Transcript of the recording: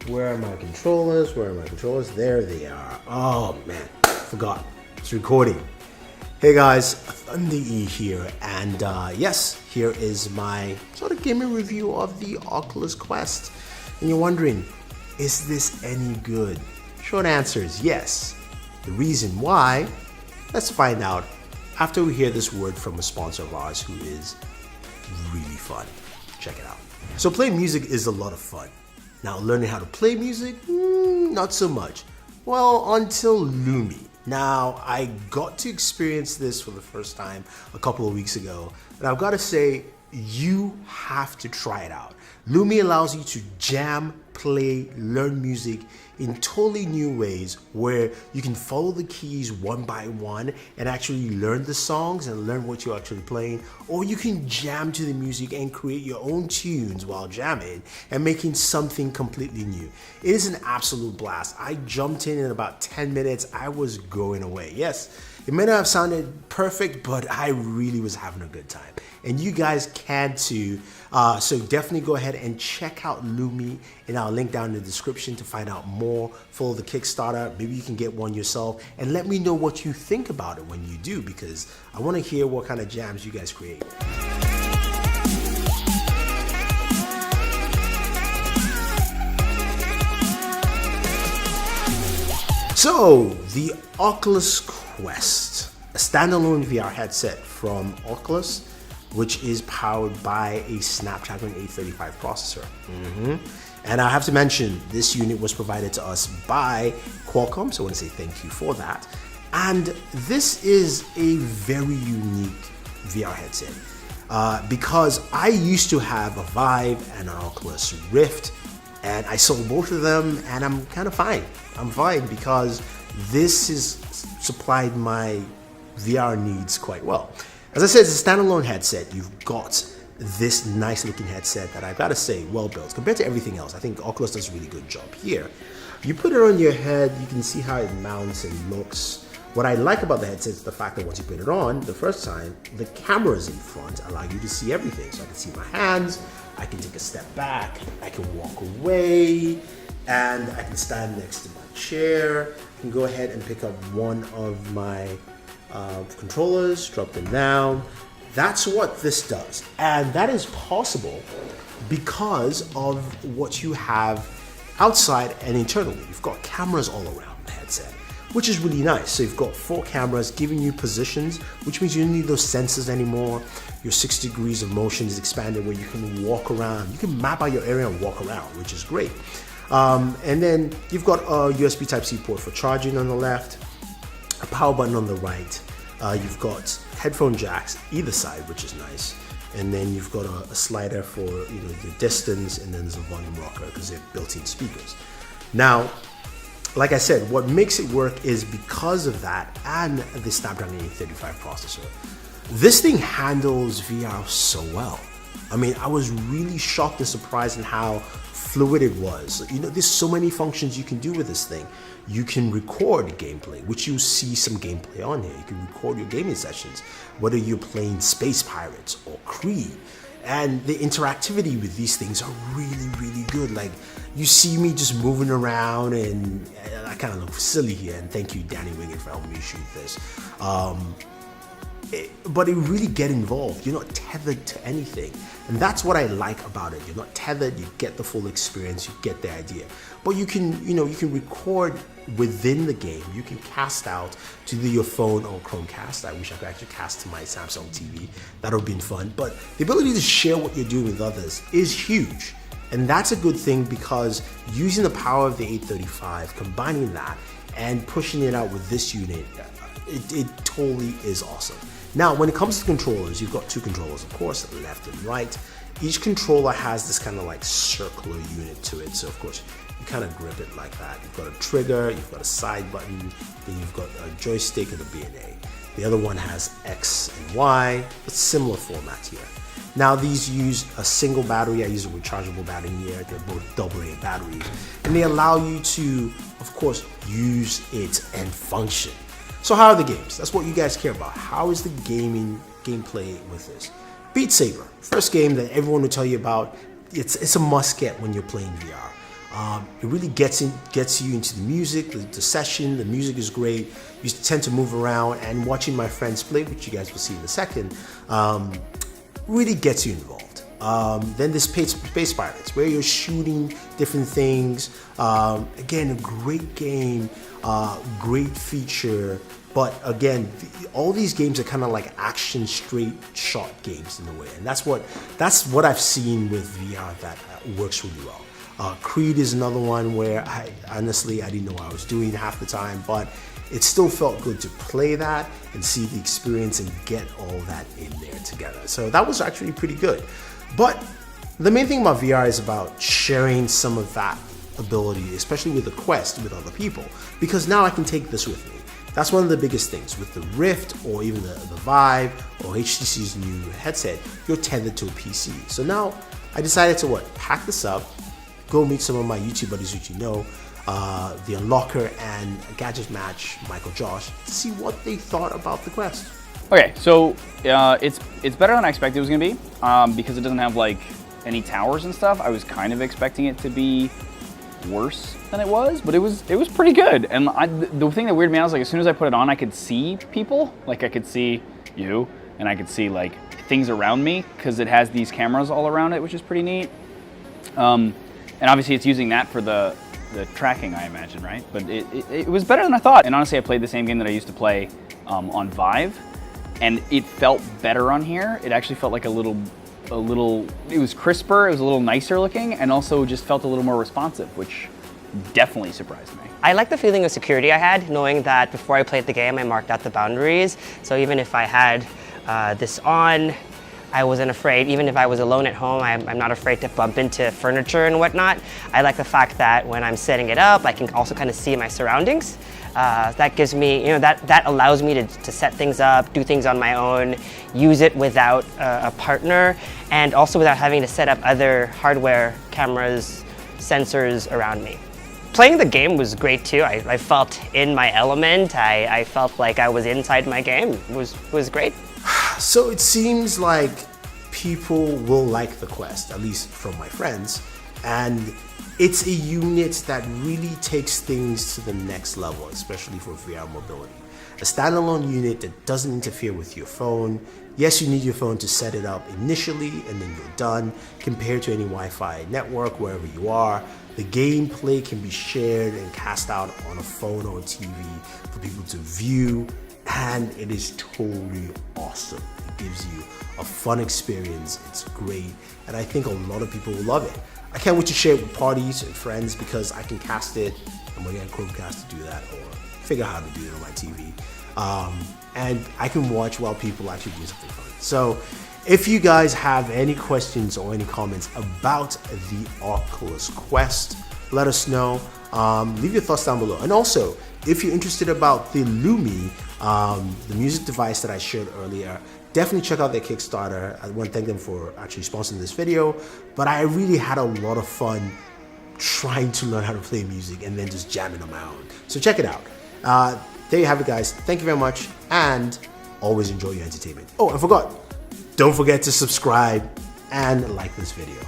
Where are my controllers? Where are my controllers? There they are. Oh man, forgot. It's recording. Hey guys, Thunder E here, and yes, here is my sort of gaming review of the Oculus Quest. And you're wondering, is this any good? Short answer is yes. The reason why, let's find out after we hear this word from a sponsor of ours who is really fun. Check it out. So playing music is a lot of fun. Now learning how to play music, not so much. Well, until Lumi. Now I got to experience this for the first time a couple of weeks ago, and I've got to say, you have to try it out. Lumi allows you to jam, play, learn music in totally new ways where you can follow the keys one by one and actually learn the songs and learn what you're actually playing, or you can jam to the music and create your own tunes while jamming and making something completely new. It is an absolute blast. I jumped in about 10 minutes. I was going away. Yes, it may not have sounded perfect, but I really was having a good time. And you guys can too. So definitely go ahead and check out Lumi, and I'll link down in the description to find out more. Follow the Kickstarter. Maybe you can get one yourself, and let me know what you think about it when you do, because I want to hear what kind of jams you guys create. So the Oculus Quest, a standalone VR headset from Oculus, which is powered by a Snapdragon 835 processor. And I have to mention, this unit was provided to us by Qualcomm, so I want to say thank you for that. And this is a very unique VR headset because I used to have a Vive and an Oculus Rift, and I sold both of them, and I'm kind of fine. I'm fine because this has supplied my VR needs quite well. As I said, it's a standalone headset. You've got this nice looking headset that I've got to say, well built compared to everything else. I think Oculus does a really good job here. You put it on your head, you can see how it mounts and looks. What I like about the headset is the fact that once you put it on the first time, the cameras in front allow you to see everything. So I can see my hands, I can take a step back, I can walk away, and I can stand next to my chair. I can go ahead and pick up one of my controllers, drop them down. That's what this does, and that is possible because of what you have outside and internally. You've got cameras all around the headset, which is really nice. So you've got 4 cameras giving you positions, which means you don't need those sensors anymore. Your 6 degrees of motion is expanded where you can walk around. You can map out your area and walk around, which is great. And then you've got a USB Type-C port for charging on the left, a power button on the right. You've got headphone jacks either side, which is nice, and then you've got a slider for the distance, and then there's a volume rocker because they're built-in speakers. Now, like I said, what makes it work is because of that and the Snapdragon 835 processor. This thing handles VR so well. I mean, I was really shocked and surprised in how fluid it was. There's so many functions you can do with this thing. You can record gameplay, which you see some gameplay on here. You can record your gaming sessions, whether you're playing Space Pirates or Creed. And the interactivity with these things are really, really good. Like, you see me just moving around, and I kind of look silly here, and thank you, Danny Wiggins, for helping me shoot this. But it really get involved. You're not tethered to anything, and that's what I like about it. You're not tethered. You get the full experience. You get the idea. But you can, you can record within the game. You can cast out to your phone or Chromecast. I wish I could actually cast to my Samsung TV. That would have been fun. But the ability to share what you're doing with others is huge, and that's a good thing because using the power of the 835, combining that and pushing it out with this unit, it totally is awesome. Now, when it comes to controllers, you've got 2 controllers, of course, left and right. Each controller has this kind of like circular unit to it. So of course, you kind of grip it like that. You've got a trigger, you've got a side button, then you've got a joystick and a B&A. The other one has X and Y, a similar format here. Now these use a single battery. I use a rechargeable battery here. They're both AA batteries, and they allow you to, of course, use it and function. So how are the games? That's what you guys care about. How is the gameplay with this? Beat Saber, first game that everyone will tell you about. It's a must get when you're playing VR. It really gets you into the music, the session. The music is great. You tend to move around, and watching my friends play, which you guys will see in a second, really gets you involved. Then there's Space Pirates, where you're shooting different things. Again, a great game, great feature. But again, all these games are kind of like action straight shot games in a way, and that's what I've seen with VR that works really well. Creed is another one where I didn't know what I was doing half the time, but it still felt good to play that and see the experience and get all that in there together. So that was actually pretty good. But the main thing about VR is about sharing some of that ability, especially with the Quest, with other people, because now I can take this with me. That's one of the biggest things. With the Rift or even the Vive or HTC's new headset, you're tethered to a PC. So now I decided to pack this up, go meet some of my YouTube buddies which you know, the Unlocker and Gadget Match, Michael Josh, to see what they thought about the Quest. Okay, so it's better than I expected it was gonna be, because it doesn't have like any towers and stuff. I was kind of expecting it to be worse than it was, but it was pretty good. And the thing that weirded me out was like as soon as I put it on, I could see people, like I could see you, and I could see like things around me because it has these cameras all around it, which is pretty neat. And obviously it's using that for the tracking, I imagine, right? But it was better than I thought. And honestly, I played the same game that I used to play on Vive, and it felt better on here. It actually felt like it was crisper, it was a little nicer looking, and also just felt a little more responsive, which definitely surprised me. I like the feeling of security I had, knowing that before I played the game, I marked out the boundaries. So even if I had this on, I wasn't afraid. Even if I was alone at home, I'm not afraid to bump into furniture and whatnot. I like the fact that when I'm setting it up, I can also kind of see my surroundings. That gives me, that allows me to set things up, do things on my own, use it without a partner, and also without having to set up other hardware, cameras, sensors around me. Playing the game was great too. I felt in my element. I felt like I was inside my game. It was great. So it seems like people will like the Quest, at least from my friends, and it's a unit that really takes things to the next level, especially for VR mobility. A standalone unit that doesn't interfere with your phone. Yes, you need your phone to set it up initially and then you're done. Compared to any Wi-Fi network, wherever you are, the gameplay can be shared and cast out on a phone or a TV for people to view, and it is totally awesome. It gives you a fun experience, it's great, and I think a lot of people will love it. I can't wait to share it with parties and friends because I can cast it. I'm gonna get a Chromecast to do that, or figure out how to do it on my TV. And I can watch while people actually do something fun. So if you guys have any questions or any comments about the Oculus Quest, let us know. Leave your thoughts down below. And also, if you're interested about the Lumi, the music device that I shared earlier, definitely check out their Kickstarter. I want to thank them for actually sponsoring this video, but I really had a lot of fun trying to learn how to play music and then just jamming on my own. So check it out. There you have it, guys. Thank you very much, and always enjoy your entertainment. Oh, I forgot. Don't forget to subscribe and like this video.